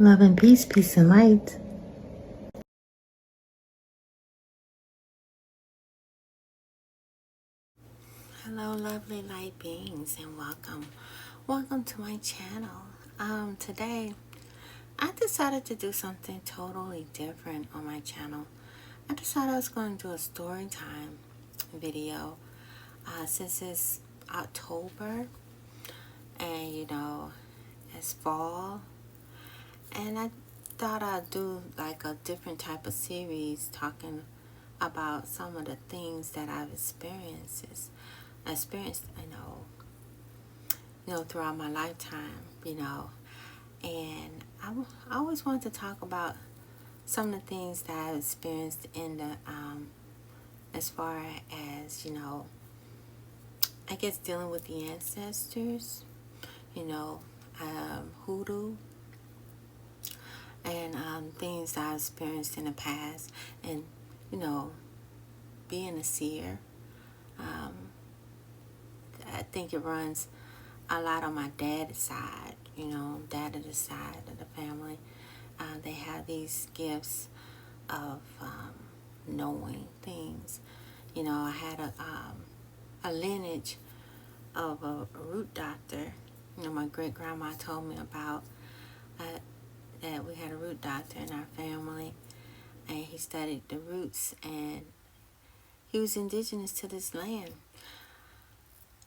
Love and peace, peace and light. Hello, lovely light beings, and welcome. Welcome to my channel. Today, I decided to do something totally different on my channel. I decided I was going to do a story time video since it's October and it's fall, and I thought I'd do like a different type of series talking about some of the things that I've experienced, throughout my lifetime, and I always want to talk about some of the things that I've experienced in the, as far as, I guess dealing with the ancestors, hoodoo, and things that I've experienced in the past, and, being a seer. I think it runs a lot on my dad's side, dad's side of the family. They have these gifts of knowing things. I had a lineage of a root doctor. My great grandma told me about that we had a root doctor in our family, and he studied the roots, and he was indigenous to this land.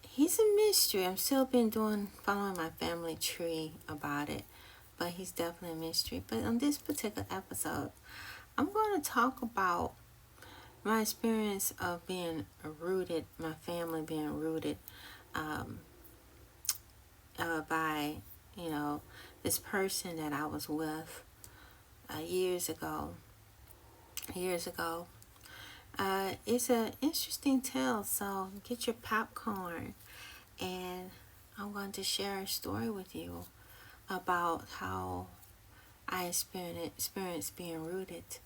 He's a mystery. I'm still following my family tree about it, but he's definitely a mystery. But on this particular episode, I'm going to talk about my experience of being rooted, my family being rooted by, this person that I was with years ago. It's an interesting tale, so get your popcorn, and I'm going to share a story with you about how I experienced being rooted.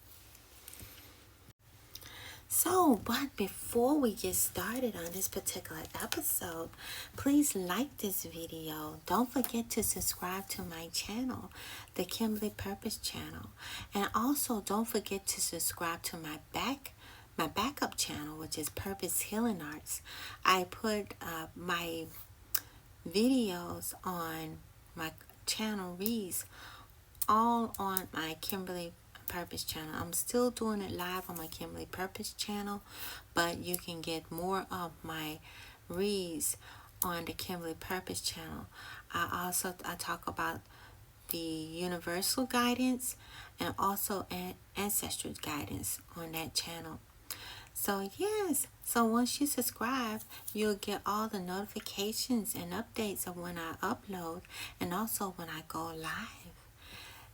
So, but before we get started on this particular episode, please like this video. Don't forget to subscribe to my channel, the Kimberly Purpoz channel. And also don't forget to subscribe to my backup channel, which is Purpoz Healing Arts. I put my videos on my channel reads all on my Kimberly Purpoz channel. I'm still doing it live on my Kimberly Purpoz channel, but you can get more of my reads on the Kimberly Purpoz channel. I talk about the universal guidance and also ancestral guidance on that channel. So yes, so once you subscribe, you'll get all the notifications and updates of when I upload, and also when I go live.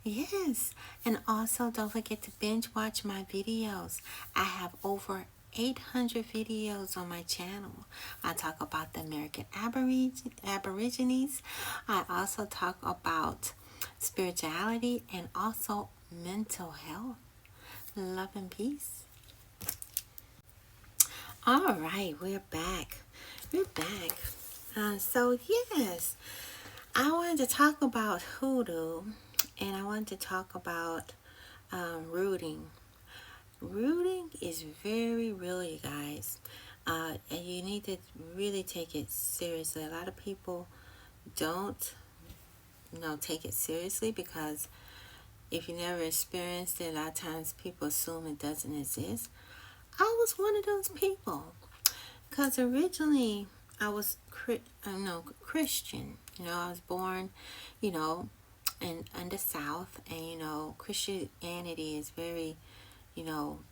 Yes, and also don't forget to binge watch my videos. I have over 800 videos on my channel. I talk about the American Aborigines. I also talk about spirituality and also mental health. Love and peace. All right, we're back. So yes, I wanted to talk about hoodoo, and I wanted to talk about rooting. Rooting is very real, you guys, and you need to really take it seriously. A lot of people don't, take it seriously, because if you never experienced it, a lot of times people assume it doesn't exist. I was one of those people, because originally I was Christian. I was born, in the South, and Christianity is very,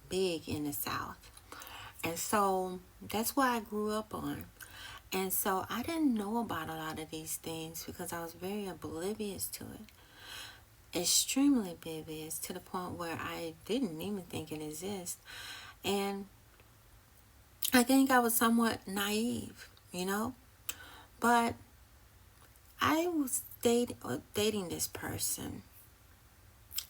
big in the South, and so that's what I grew up on. And so I didn't know about a lot of these things because I was very oblivious to it, extremely oblivious, to the point where I didn't even think it exists. And I think I was somewhat naive, but I was dating this person,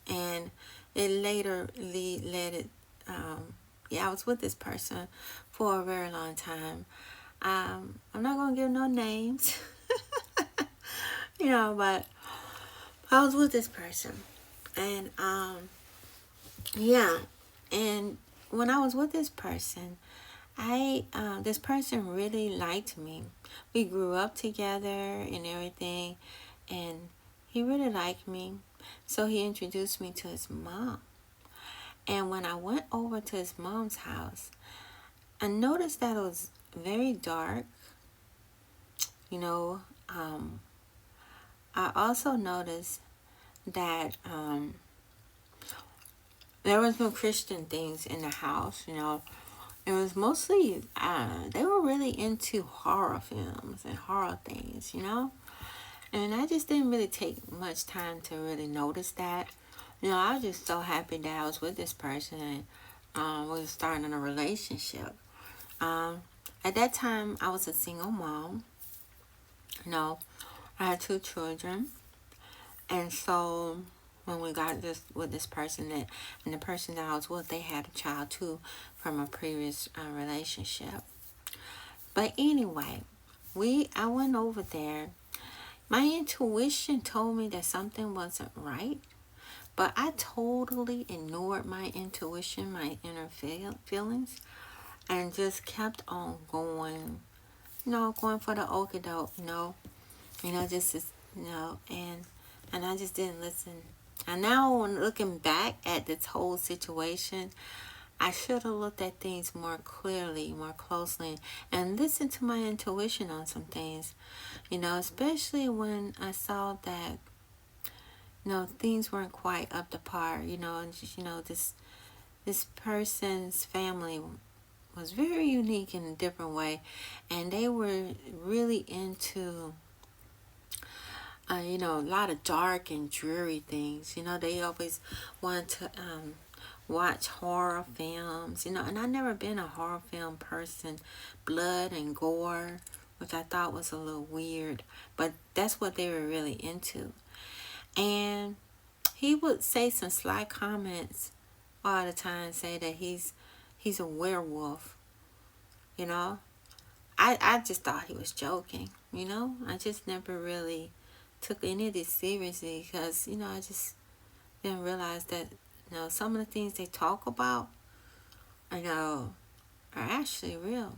and it later led I was with this person for a very long time. I'm not gonna give no names, but I was with this person, And yeah, and when I was with this person, this person really liked me. We grew up together and everything, and he really liked me. So he introduced me to his mom. And when I went over to his mom's house, I noticed that it was very dark. You know, I also noticed that there was no Christian things in the house. You know, it was mostly they were really into horror films and horror things. You know, and I just didn't really take much time to really notice that. You know, I was just so happy that I was with this person and we were starting a relationship. Um, at that time, I was a single mom. You know, I had 2 children, and so when we got this with this person and the person that I was with, they had a child too from a previous relationship. But anyway, I went over there. My intuition told me that something wasn't right, but I totally ignored my intuition, my inner feelings, and just kept on going. You know, going for the okie doke. Just and I just didn't listen. And now, when looking back at this whole situation, I should have looked at things more clearly, more closely, and listened to my intuition on some things. You know, especially when I saw that, things weren't quite up to par. And just, this person's family was very unique in a different way, and they were really into a lot of dark and dreary things. They always want to watch horror films, and I've never been a horror film person. Blood and gore, which I thought was a little weird, but that's what they were really into. And he would say some sly comments all the time, say that he's a werewolf. I just thought he was joking. I just never really took any of this seriously because, I just didn't realize that, some of the things they talk about, are actually real.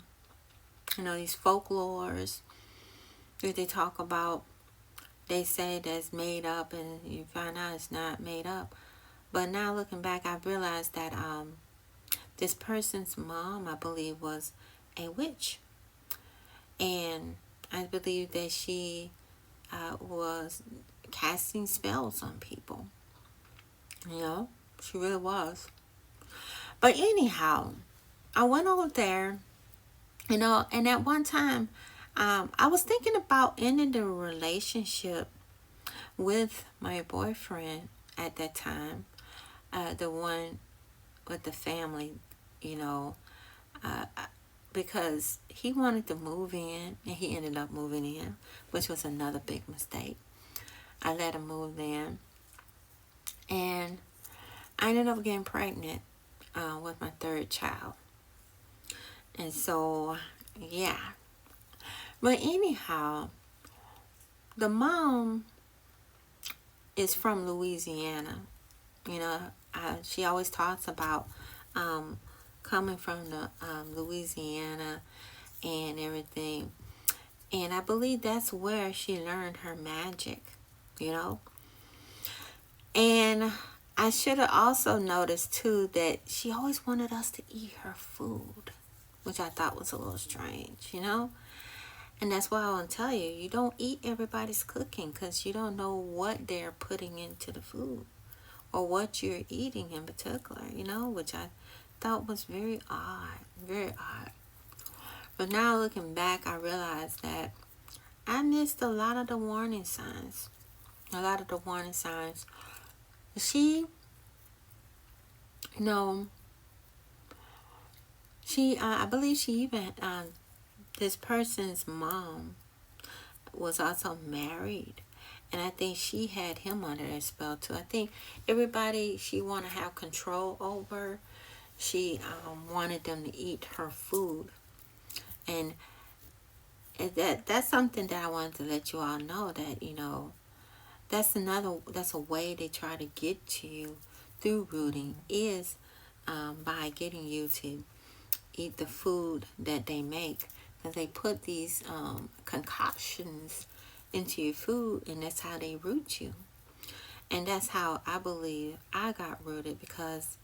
These folklores that they talk about, they say that's made up, and you find out it's not made up. But now looking back, I realized that this person's mom, I believe, was a witch. And I believe that she was casting spells on people. She really was. But anyhow, I went over there, and at one time, I was thinking about ending the relationship with my boyfriend at that time, the one with the family, because he wanted to move in, and he ended up moving in, which was another big mistake. I let him move in, and I ended up getting pregnant with my 3rd child. And so, yeah. But anyhow, the mom is from Louisiana. She always talks about coming from the Louisiana and everything. And I believe that's where she learned her magic, And I should have also noticed, too, that she always wanted us to eat her food, which I thought was a little strange, And that's why I want to tell you, you don't eat everybody's cooking because you don't know what they're putting into the food or what you're eating in particular, which I thought was very odd, very odd. But now looking back, I realized that I missed a lot of the warning signs. She, I believe she even, this person's mom was also married. And I think she had him under that spell too. I think everybody she wanted to have control over, she wanted them to eat her food. And that's something that I wanted to let you all know, that, that's a way they try to get to you through rooting, is by getting you to eat the food that they make. Because they put these concoctions into your food, and that's how they root you. And that's how I believe I got rooted, because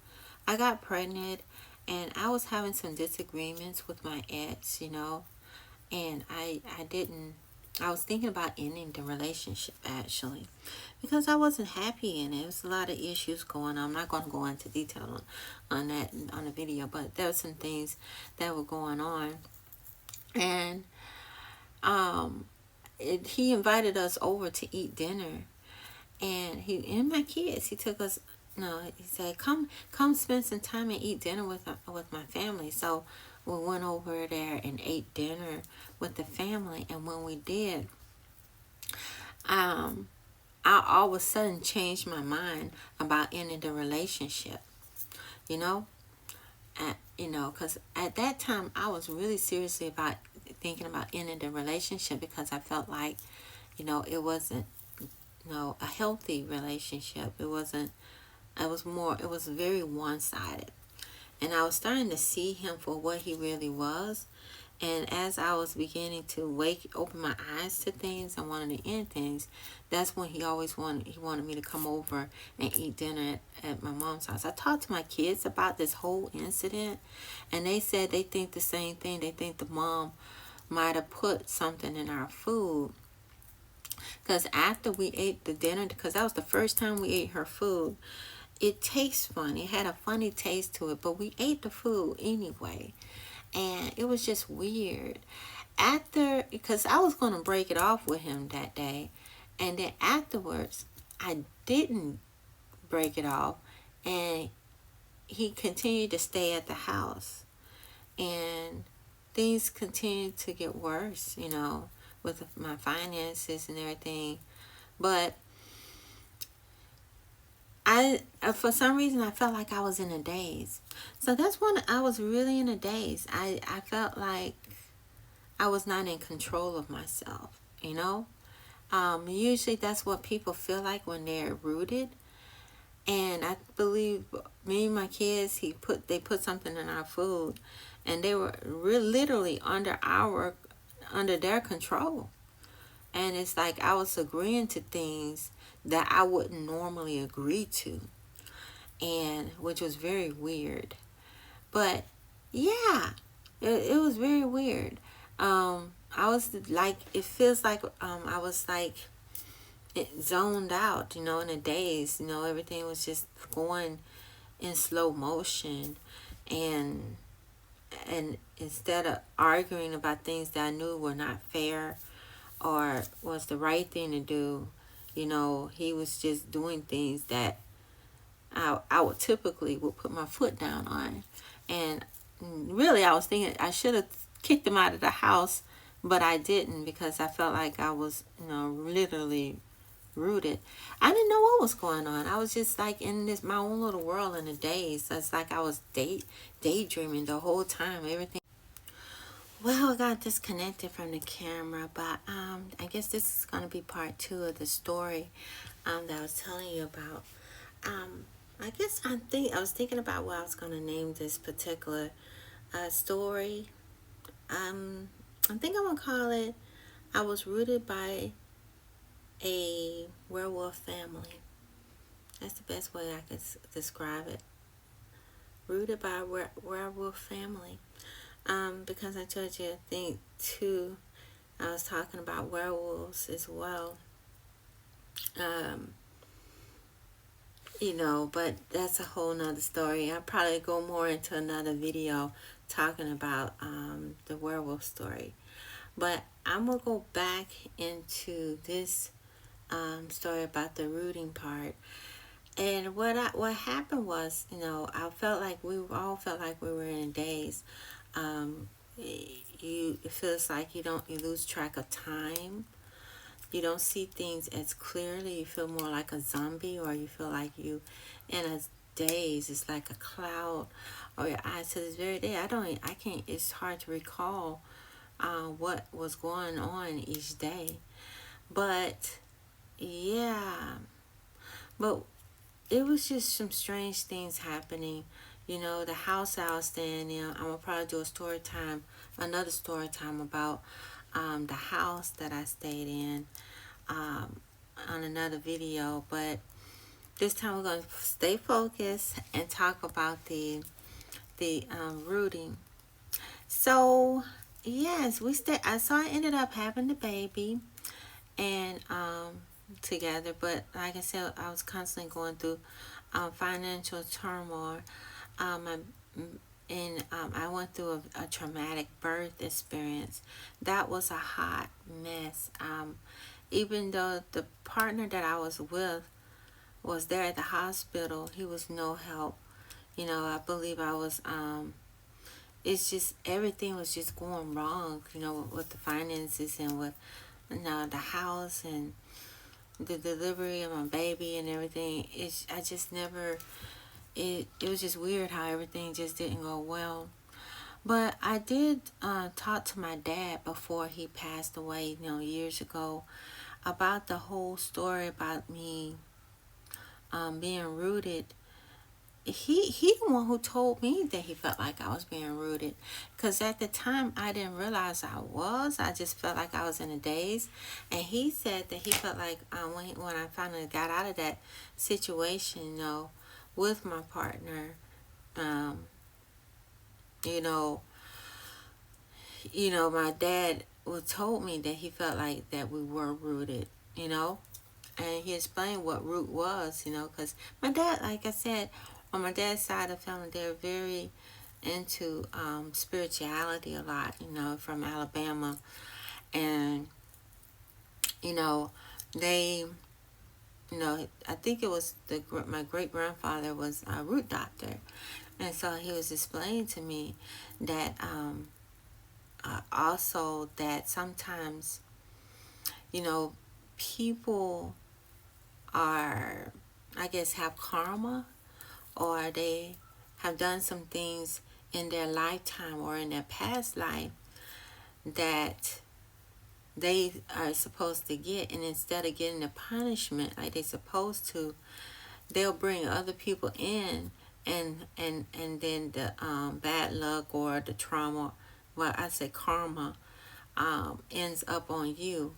I got pregnant and I was having some disagreements with my ex, and I was thinking about ending the relationship, actually, because I wasn't happy in it. There was a lot of issues going on. I'm not going to go into detail on that on the video, but there were some things that were going on. And he invited us over to eat dinner, and he and my kids. He took us. No, he said, "Come spend some time and eat dinner with my family." So we went over there and ate dinner with the family, and when we did, I all of a sudden changed my mind about ending the relationship. Because at that time I was really seriously about thinking about ending the relationship, because I felt like, it wasn't, a healthy relationship. It wasn't. It was very one-sided. And I was starting to see him for what he really was. And as I was beginning to open my eyes to things and wanted to end things, that's when he wanted me to come over and eat dinner at my mom's house. I talked to my kids about this whole incident, and they said they think the same thing. They think the mom might have put something in our food. Because after we ate the dinner, because that was the first time we ate her food, it tastes funny. It had a funny taste to it, but we ate the food anyway. And it was just weird. Because I was going to break it off with him that day. And then afterwards, I didn't break it off. And he continued to stay at the house. And things continued to get worse, with my finances and everything. But for some reason, I felt like I was in a daze. So that's when I was really in a daze. I felt like I was not in control of myself, Usually that's what people feel like when they're rooted. And I believe me and my kids, they put something in our food, and they were literally under their control. And it's like I was agreeing to things that I wouldn't normally agree to, and which was very weird. But yeah, it was very weird. I was like, it feels like I was like zoned out, in a daze. Everything was just going in slow motion, and instead of arguing about things that I knew were not fair or was the right thing to do, he was just doing things that I would typically put my foot down on. And really, I was thinking I should have kicked him out of the house, but I didn't, because I felt like I was, literally rooted. I didn't know what was going on. I was just like in my own little world in a daze. It's like I was daydreaming the whole time. Everything. Well, I got disconnected from the camera, but I guess this is going to be part 2 of the story that I was telling you about. I guess I was thinking about what I was going to name this particular story. I think I'm going to call it, I was rooted by a werewolf family. That's the best way I could describe it. Rooted by a werewolf family. Because I told you, I think too, I was talking about werewolves as well. But that's a whole nother story. I'll probably go more into another video talking about the werewolf story. But I'm going to go back into this story about the rooting part. And what happened was, I felt like we all felt like we were in a daze. It feels like you lose track of time. You don't see things as clearly. You feel more like a zombie, or you feel like you in a daze. It's like a cloud over your eyes. To this very day, I can't. It's hard to recall what was going on each day. But yeah, but it was just some strange things happening. The house I was staying in, I'm gonna probably do another story time about the house that I stayed in on another video. But this time we're gonna stay focused and talk about the rooting. So yes, I ended up having the baby and together, but like I said, I was constantly going through financial turmoil. I went through a traumatic birth experience. That was a hot mess. Even though the partner that I was with was there at the hospital, he was no help. I believe I was, it's just, everything was just going wrong, with the finances and with, the house and the delivery of my baby and everything. I just never, it was just weird how everything just didn't go well. But I did talk to my dad before he passed away, years ago, about the whole story about me being rooted. He the one who told me that he felt like I was being rooted, because at the time I didn't realize I just felt like I was in a daze. And he said that he felt like when I finally got out of that situation, with my partner, you know my dad told me that he felt like that we were rooted, and he explained what root was, because my dad, like I said, on my dad's side of the family, they're very into spirituality a lot, from Alabama. And, they, I think it was my great-grandfather was a root doctor. And so he was explaining to me that also that sometimes, people are, I guess, have karma, or they have done some things in their lifetime or in their past life that they are supposed to get, and instead of getting the punishment like they're supposed to, they'll bring other people in, and then the bad luck or the trauma, well, I say karma, ends up on you.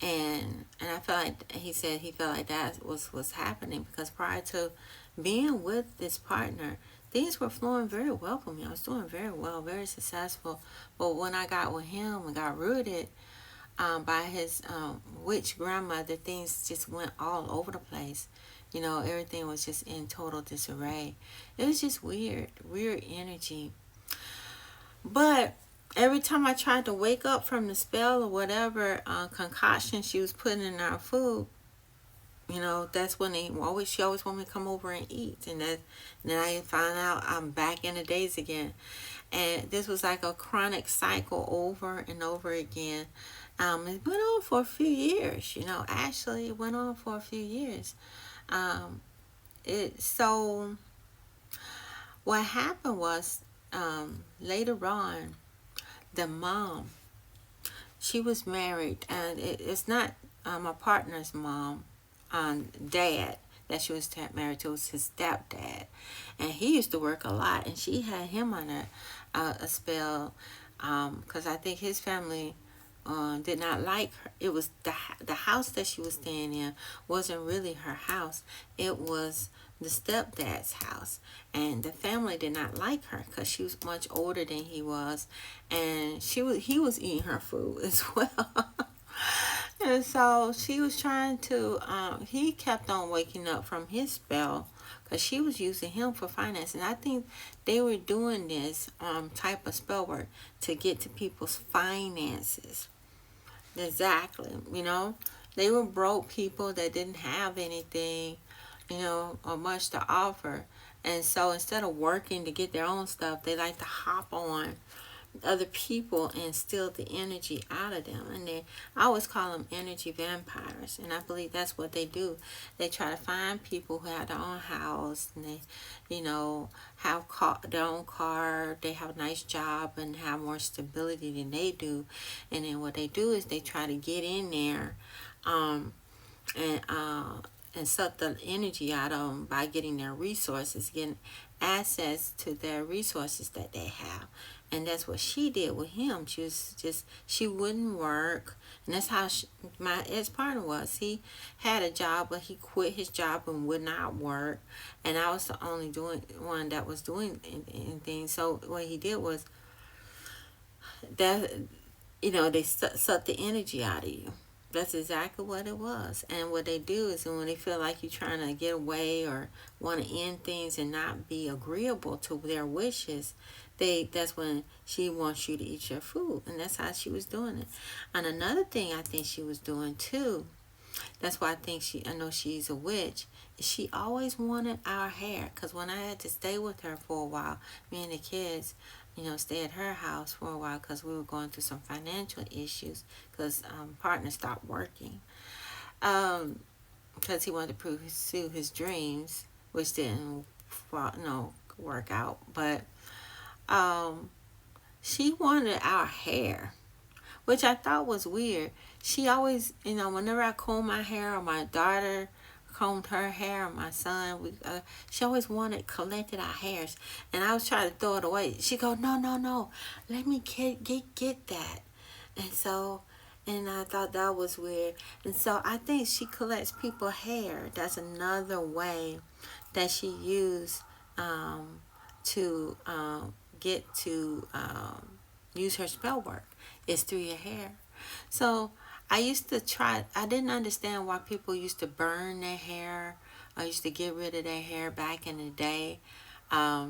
And I felt like he said he felt like that was happening, because prior to being with this partner, things were flowing very well for me. I was doing very well, very successful. But when I got with him and got rooted by his witch grandmother, things just went all over the place. Everything was just in total disarray. It was just weird energy. But every time I tried to wake up from the spell or whatever concoction she was putting in our food, that's when she always wanted me to come over and eat. And then I found out I'm back in the days again. And this was like a chronic cycle over and over again. It went on for a few years, actually it went on for a few years. So what happened was, later on, the mom, she was married, and it's not my partner's mom, dad that she was married to, was his stepdad, and he used to work a lot, and she had him on a spell, because I think his family did not like her. It was the house that she was staying in wasn't really her house. It was the stepdad's house, and the family did not like her because she was much older than he was, and he was eating her food as well. And so she was trying to, he kept on waking up from his spell because she was using him for finance. And I think they were doing this type of spell work to get to people's finances. Exactly. They were broke people that didn't have anything, or much to offer. And so instead of working to get their own stuff, they like to hop on other people and steal the energy out of them. And I always call them energy vampires, and I believe that's what they do. They try to find people who have their own house, and they have their own car, they have a nice job and have more stability than they do. And then what they do is they try to get in there and suck the energy out of them by getting their resources, getting access to their resources that they have. And that's what she did with him. She wouldn't work. And that's how my ex-partner was. He had a job, but he quit his job and would not work. And I was the only one that was doing anything. So what he did was that, they suck the energy out of you. That's exactly what it was. And what they do is when they feel like you're trying to get away or want to end things and not be agreeable to their wishes, that's when she wants you to eat your food. And that's how she was doing it. And another thing I think she was doing too, that's why I know she's a witch, is she always wanted our hair. Because when I had to stay with her for a while, me and the kids, stay at her house for a while because we were going through some financial issues because partner stopped working because he wanted to pursue his dreams, which didn't work out. But she wanted our hair, which I thought was weird. She always, whenever I comb my hair or my daughter combed her hair or my son, she always collected our hairs, and I was trying to throw it away. She go, no, let me get that. And I thought that was weird. And so I think she collects people's hair. That's another way that she used to get to use her spell work, is through your hair. So I didn't understand why people used to burn their hair. I used to get rid of their hair back in the day. I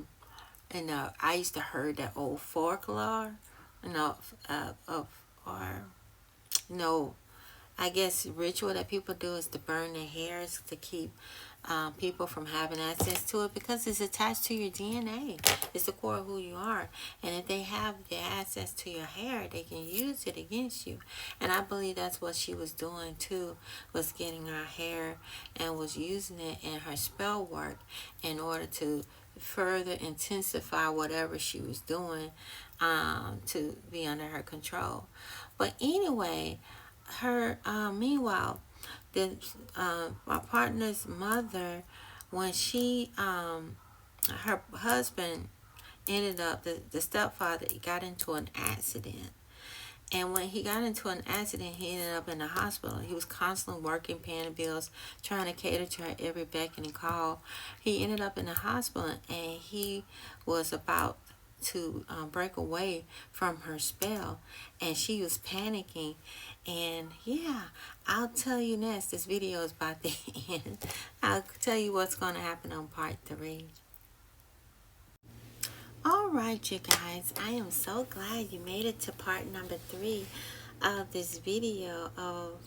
used to heard that old folklore, I guess ritual that people do is to burn their hairs to keep people from having access to it, because it's attached to your DNA. It's the core of who you are. And if they have the access to your hair, they can use it against you. And I believe that's what she was doing too, was getting her hair and was using it in her spell work in order to further intensify whatever she was doing to be under her control. But anyway, meanwhile, my partner's mother, when her husband ended up, the stepfather got into an accident. And when he got into an accident, he ended up in the hospital. He was constantly working, paying the bills, trying to cater to her every beck and call. He ended up in the hospital, and he was about to break away from her spell, and she was panicking. And yeah, I'll tell you next. This video is about to end. I'll tell you what's going to happen on part 3. Alright, you guys, I am so glad you made it to part number 3 of this video of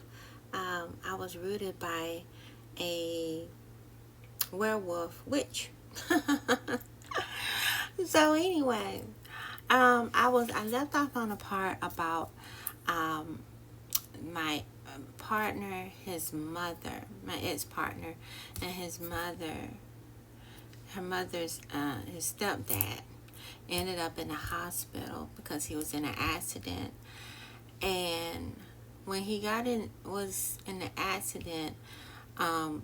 I was rooted by a werewolf witch. So anyway, I left off on a part about my partner, his mother, my ex-partner, and his mother, his stepdad ended up in the hospital because he was in an accident. And when he was in the accident, the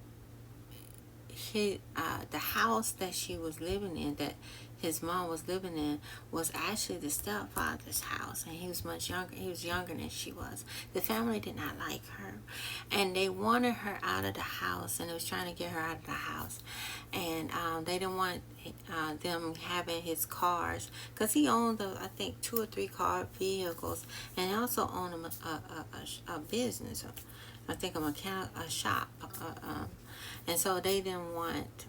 house that she was living in, that his mom was living in, was actually the stepfather's house, and he was much younger. He was younger than she was. The family did not like her, and they wanted her out of the house, and they was trying to get her out of the house. And they didn't want them having his cars, because he owned, I think, 2 or 3 car vehicles, and he also owned a business. I think a shop. And so they didn't want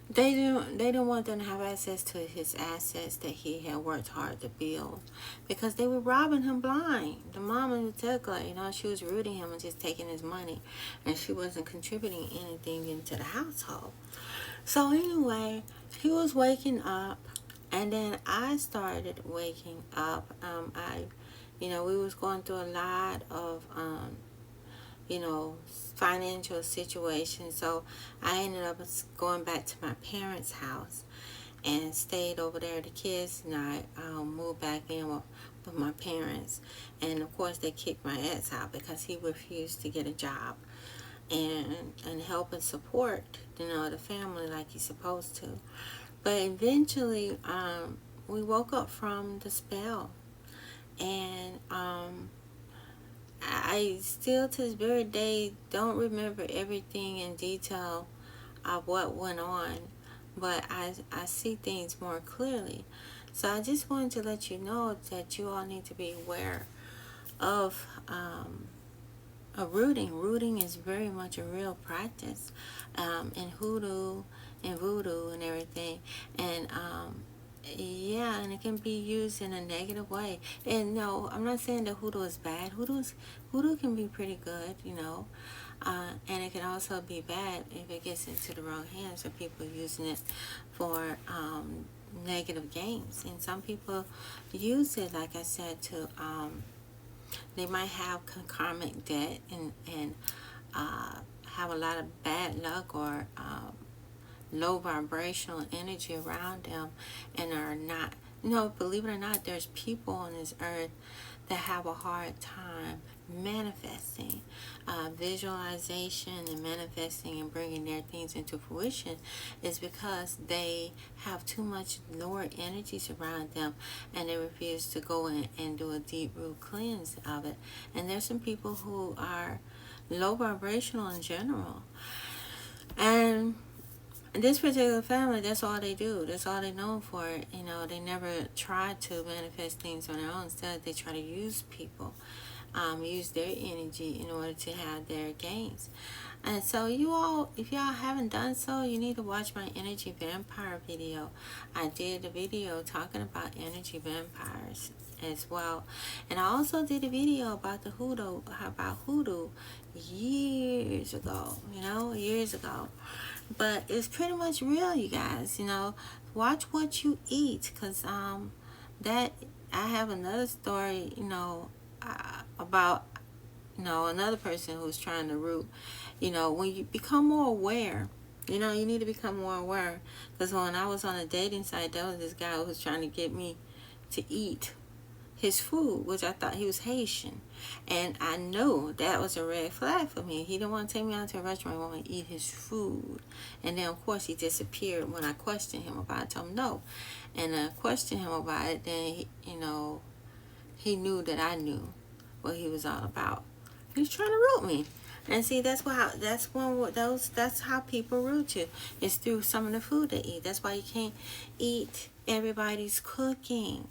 they didn't want them to have access to his assets that he had worked hard to build, because they were robbing him blind. The mom in particular, she was rooting him and just taking his money, and she wasn't contributing anything into the household. So anyway, he was waking up, and then I started waking up. We was going through a lot of financial situation. So I ended up going back to my parents' house and stayed over there. The kids and I moved back in with with my parents, and of course they kicked my ex out because he refused to get a job and help and support, the family like he's supposed to. But eventually, we woke up from the spell, and I still to this very day don't remember everything in detail of what went on, but I see things more clearly. So I just wanted to let you know that you all need to be aware of rooting. Rooting is very much a real practice in hoodoo and voodoo and everything. And yeah, and it can be used in a negative way. And no, I'm not saying that hoodoo is bad. Hoodoo can be pretty good, and it can also be bad if it gets into the wrong hands or people using it for negative gains. And some people use it, like I said, to they might have karmic debt and have a lot of bad luck or low vibrational energy around them, and are not, believe it or not, there's people on this earth that have a hard time manifesting. Visualization and manifesting and bringing their things into fruition is because they have too much lower energies around them, and they refuse to go in and do a deep root cleanse of it. And there's some people who are low vibrational in general, and this particular family, that's all they do. That's all they're known for. They never try to manifest things on their own. Instead, they try to use people, use their energy in order to have their gains. And so you all, if y'all haven't done so, you need to watch my energy vampire video. I did a video talking about energy vampires as well. And I also did a video about hoodoo years ago, years ago. But it's pretty much real, you guys. Watch what you eat, because that I have another story, about another person who's trying to root. When you become more aware, you need to become more aware. Because when I was on a dating site, there was this guy who was trying to get me to eat his food, which I thought he was Haitian, and I knew that was a red flag for me. He didn't want to take me out to a restaurant. He wanted to eat his food, and then of course he disappeared when I questioned him about it. I told him no, and I questioned him about it. Then he knew that I knew what he was all about. He was trying to root me, and see, that's how people root you. It's through some of the food they eat. That's why you can't eat everybody's cooking.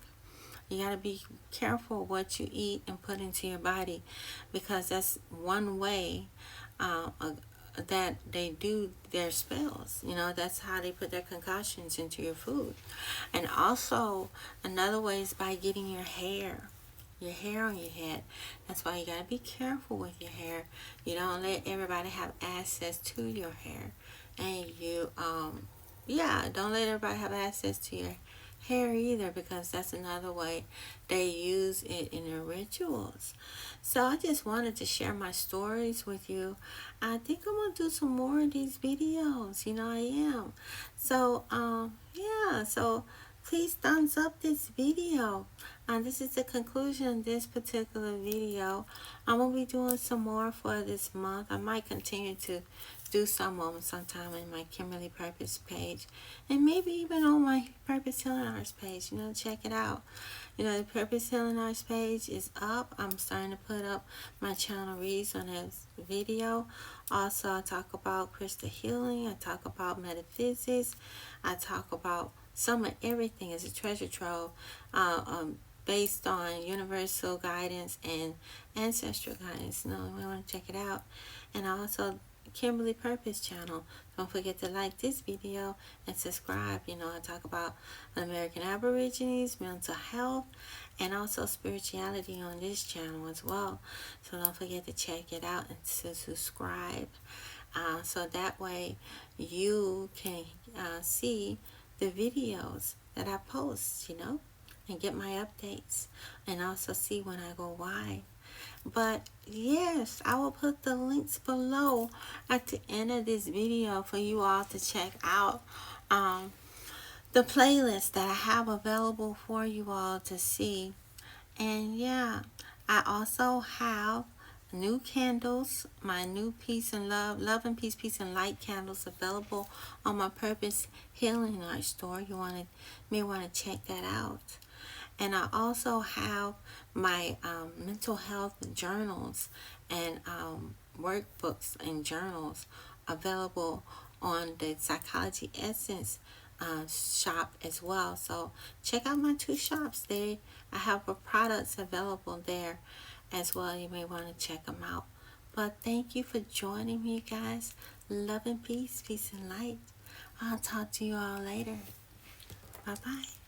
You got to be careful what you eat and put into your body, because that's one way that they do their spells. That's how they put their concoctions into your food. And also, another way is by getting your hair on your head. That's why you got to be careful with your hair. You don't let everybody have access to your hair. And you, don't let everybody have access to your hair either, because that's another way they use it in their rituals. So I just wanted to share my stories with you. I think I'm gonna do some more of these videos. I am. So so please thumbs up this video. This is the conclusion of this particular video. I'm gonna be doing some more for this month. I might continue to do some of them sometime in my Kimberly Purpoz page, and maybe even on my Purpoz Healing Arts page. Check it out. The Purpoz Healing Arts page is up. I'm starting to put up my channel reads on this video. Also, I talk about crystal healing. I talk about metaphysics. I talk about some of everything. It's a treasure trove based on universal guidance and ancestral guidance. You want to check it out. And also Kimberly Purpoz channel. Don't forget to like this video and subscribe. I talk about American Aborigines, mental health, and also spirituality on this channel as well. So don't forget to check it out and to subscribe. So that way you can see the videos that I post, and get my updates, and also see when I go live. But yes, I will put the links below at the end of this video for you all to check out the playlist that I have available for you all to see. And yeah, I also have new candles, my new peace and love and peace and light candles available on my Purpoz Healing Art store. You may want to check that out. And I also have my mental health journals and workbooks and journals available on the Psychology Essence shop as well. So check out my two shops. I have products available there as well. You may want to check them out. But thank you for joining me, guys. Love and peace and light. I'll talk to you all later. Bye bye.